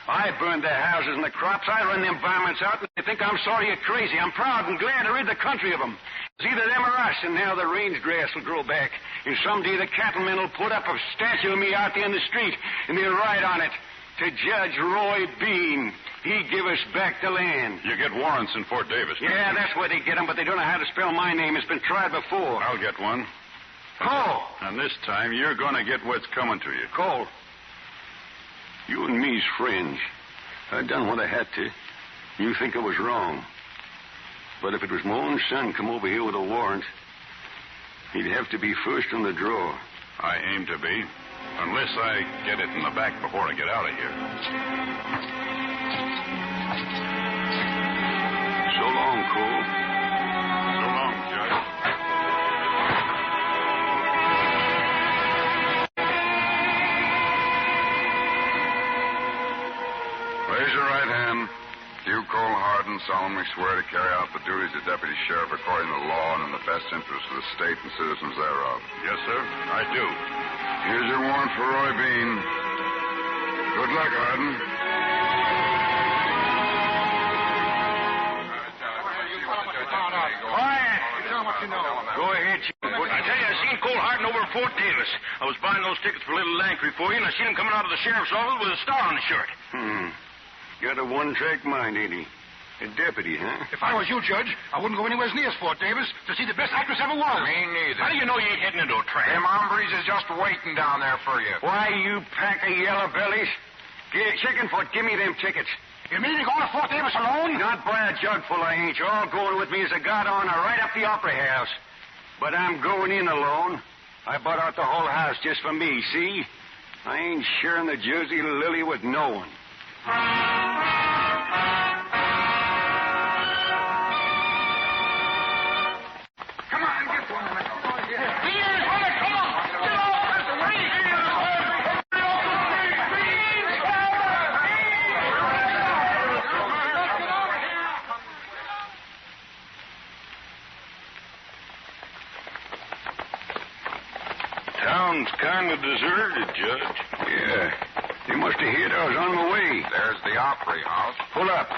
I burned their houses and the crops. I run them varmints out, and they think I'm sorry you're crazy. I'm proud and glad to rid the country of them. It's either them or us, and now the range grass will grow back. And someday the cattlemen will put up a statue of me out there in the street, and they'll write on it, to Judge Roy Bean. He give us back the land. You get warrants in Fort Davis. Yeah, that's where they get them, but they don't know how to spell my name. It's been tried before. I'll get one. Cole! And this time, you're going to get what's coming to you. Cole. You and me's friends. I done what I had to. You think I was wrong. But if it was my own son come over here with a warrant, he'd have to be first on the draw. I aim to be. Unless I get it in the back before I get out of here. So long, Cole. So long, Judge. Raise your right hand. Do you, Cole Hardin, solemnly swear to carry out the duties of Deputy Sheriff according to law and in the best interest of the state and citizens thereof? Yes, sir, I do. Here's your warrant for Roy Bean. Good luck, Hardin. Quiet. Tell what you know. Go ahead, Chief. I tell you, I seen Cole Hardin over at Fort Davis. I was buying those tickets for Little Lancry for you, and I seen him coming out of the sheriff's office with a star on the shirt. Got a one-track mind, ain't he? A deputy, huh? If I was you, Judge, I wouldn't go anywhere near Fort Davis to see the best actress ever was. Me neither. How do you know you ain't heading into a trap? Them hombres is just waiting down there for you. Why, you pack of yellow bellies. Chickenfoot, give me them tickets. You mean you're going to Fort Davis alone? Not by a jugful, I ain't. You're all going with me as a guard honor right up the Opera House. But I'm going in alone. I bought out the whole house just for me, see? I ain't sharing the Jersey Lily with no one. Come on, get one. Beans, brother, come on. Get off this way. Town's kind of deserted, Judge. Yeah. You must have heard I was on my way. There's the Opry House. Pull up.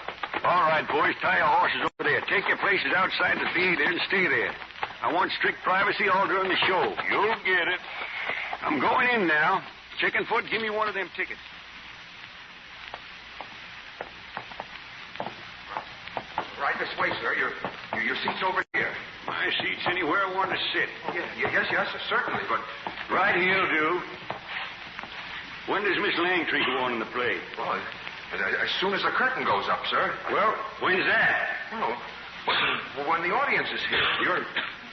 All right, boys, tie your horses over there. Take your places outside the theater and stay there. I want strict privacy all during the show. You'll get it. I'm going in now. Chickenfoot, give me one of them tickets. Right this way, sir. Your seat's over here. My seat's anywhere I want to sit. Yes, certainly, but... Right here'll do. When does Miss Langtree go on in the play? Well, as soon as the curtain goes up, sir. Well, when's that? When the audience is here.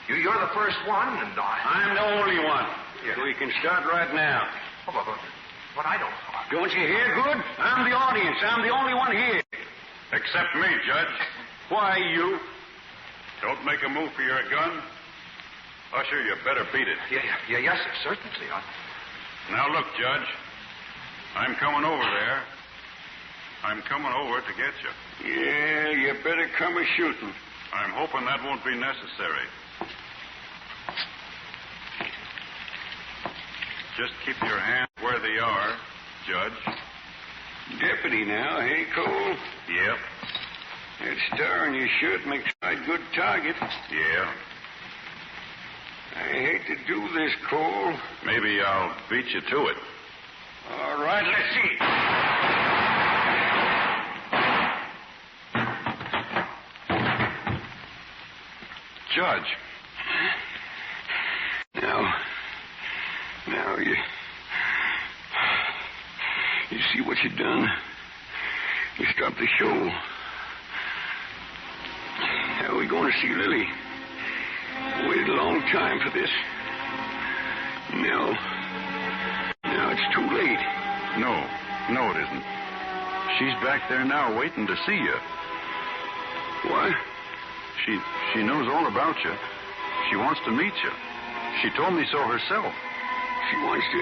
You're the first one, and I'm the only one. Yeah. So we can start right now. But I don't... Don't you hear good? I'm the audience. I'm the only one here. Except me, Judge. Why, you? Don't make a move for your gun. Usher, you better beat it. Yes, sir, certainly. Now, look, Judge. I'm coming over there. I'm coming over to get you. Yeah, you better come a-shooting. I'm hoping that won't be necessary. Just keep your hands where they are, Judge. Deputy now, hey, Cole? Yep. That star on your shirt makes a good target. Yeah. I hate to do this, Cole. Maybe I'll beat you to it. All right, let's see. Judge. Now, you see what you done? You stopped the show. How are we going to see Lily? Waited a long time for this. Now it's too late. No, it isn't. She's back there now waiting to see you. What? She knows all about you. She wants to meet you. She told me so herself. She wants to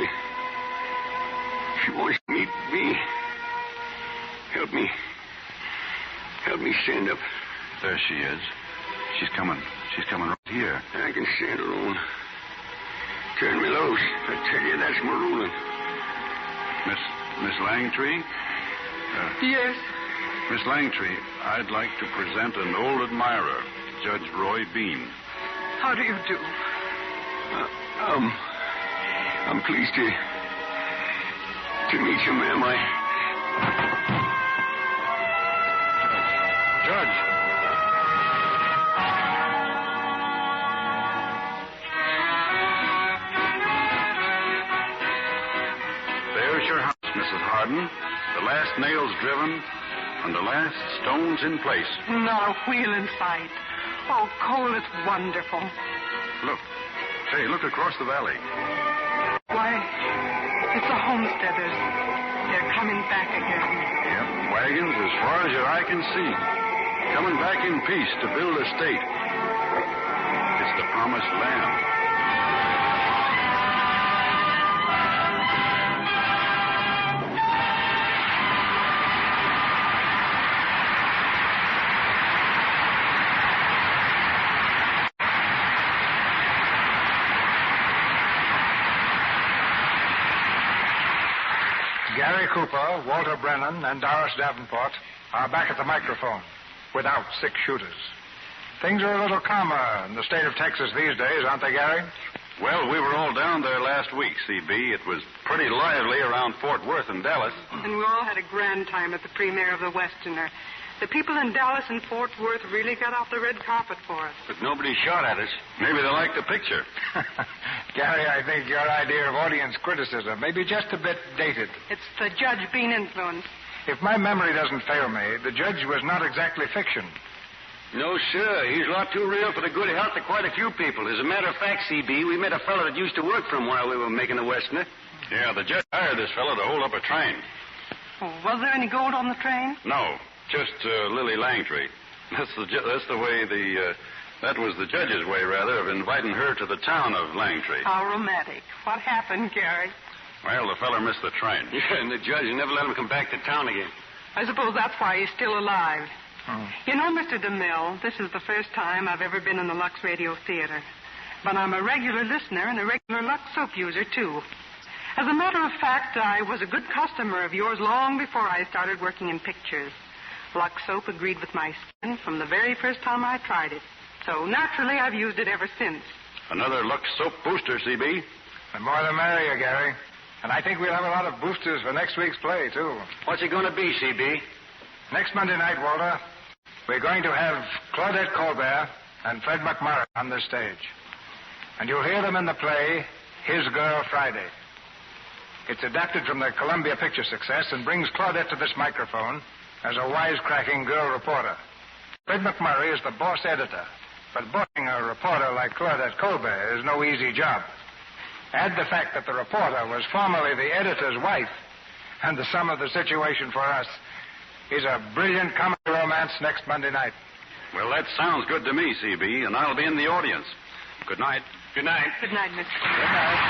meet me. Help me stand up. There she is. She's coming right here. I can stand alone. Turn me loose. I tell you, that's my ruling. Miss Langtree? Yes. Miss Langtree, I'd like to present an old admirer, Judge Roy Bean. How do you do? I'm pleased to meet you, ma'am. Judge. There's your house, Mrs. Harden. The last nails driven and the last stones in place. Not a wheel in sight. Oh, Cole, it's wonderful. Look. Say, look across the valley. Why, it's the homesteaders. They're coming back again. Yep, wagons as far as your eye can see. Coming back in peace to build a state. It's the promised land. Gary Cooper, Walter Brennan, and Doris Davenport are back at the microphone without 6 shooters. Things are a little calmer in the state of Texas these days, aren't they, Gary? Well, we were all down there last week, CB. It was pretty lively around Fort Worth and Dallas. And we all had a grand time at the premiere of The Westerner. The people in Dallas and Fort Worth really got out the red carpet for us. But nobody shot at us. Maybe they liked the picture. Gary, I think your idea of audience criticism may be just a bit dated. It's the Judge Bean influence. If my memory doesn't fail me, the judge was not exactly fiction. No, sir. He's a lot too real for the good health of quite a few people. As a matter of fact, CB, we met a fellow that used to work for him while we were making The Westerner. Yeah, the judge hired this fellow to hold up a train. Oh, was there any gold on the train? No, just Lily Langtree. That was the judge's way, rather, of inviting her to the town of Langtree. How romantic. What happened, Gary? Well, the feller missed the train. Yeah, and the judge never let him come back to town again. I suppose that's why he's still alive. Oh. You know, Mr. DeMille, this is the first time I've ever been in the Lux Radio Theater. But I'm a regular listener and a regular Lux soap user, too. As a matter of fact, I was a good customer of yours long before I started working in pictures. Lux soap agreed with my skin from the very first time I tried it. So, naturally, I've used it ever since. Another Lux soap booster, CB. The more the merrier, Gary. And I think we'll have a lot of boosters for next week's play, too. What's it going to be, CB? Next Monday night, Walter, we're going to have Claudette Colbert and Fred McMurray on the stage. And you'll hear them in the play, His Girl Friday. It's adapted from the Columbia Picture success and brings Claudette to this microphone as a wisecracking girl reporter. Fred McMurray is the boss editor, but bossing a reporter like Claudette Colbert is no easy job. Add the fact that the reporter was formerly the editor's wife, and the sum of the situation for us is a brilliant comedy romance next Monday night. Well, that sounds good to me, CB, and I'll be in the audience. Good night. Good night. Good night, Mr. Good night.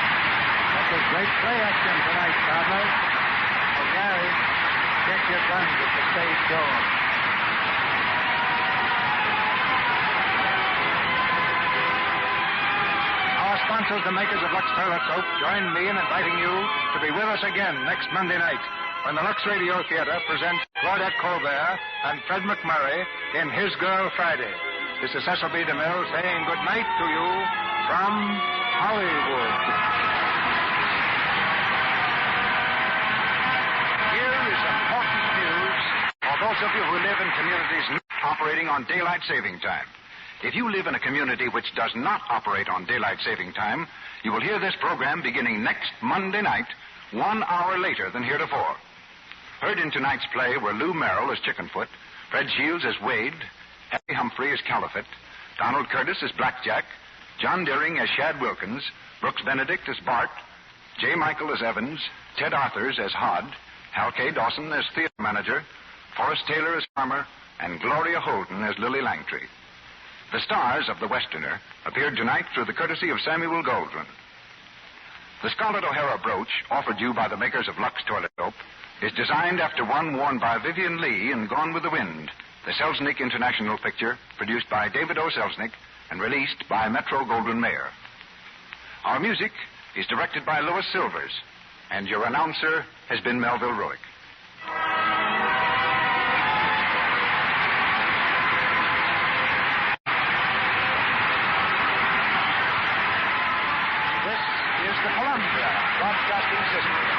That's a great play action tonight, Cardinal. Oh, Gary, check your guns at the stage door. Our sponsors, the makers of Lux Toilet Soap, join me in inviting you to be with us again next Monday night when the Lux Radio Theater presents Claudette Colbert and Fred McMurray in His Girl Friday. This is Cecil B. DeMille saying good night to you from Hollywood. Here is important news for those of you who live in communities not operating on daylight saving time. If you live in a community which does not operate on daylight saving time, you will hear this program beginning next Monday night, 1 hour later than heretofore. Heard in tonight's play were Lou Merrill as Chickenfoot, Fred Shields as Wade, Harry Humphrey as Caliphate, Donald Curtis as Blackjack, John Deering as Shad Wilkins, Brooks Benedict as Bart, J. Michael as Evans, Ted Arthurs as Hod, Hal K. Dawson as theater manager, Forrest Taylor as Farmer, and Gloria Holden as Lily Langtry. The stars of The Westerner appeared tonight through the courtesy of Samuel Goldwyn. The Scarlett O'Hara brooch, offered you by the makers of Lux Toilet Soap, is designed after one worn by Vivian Lee in Gone with the Wind, the Selznick International picture produced by David O. Selznick and released by Metro-Goldwyn-Mayer. Our music is directed by Louis Silvers, and your announcer has been Melville Ruick. This is the Columbia Broadcasting System.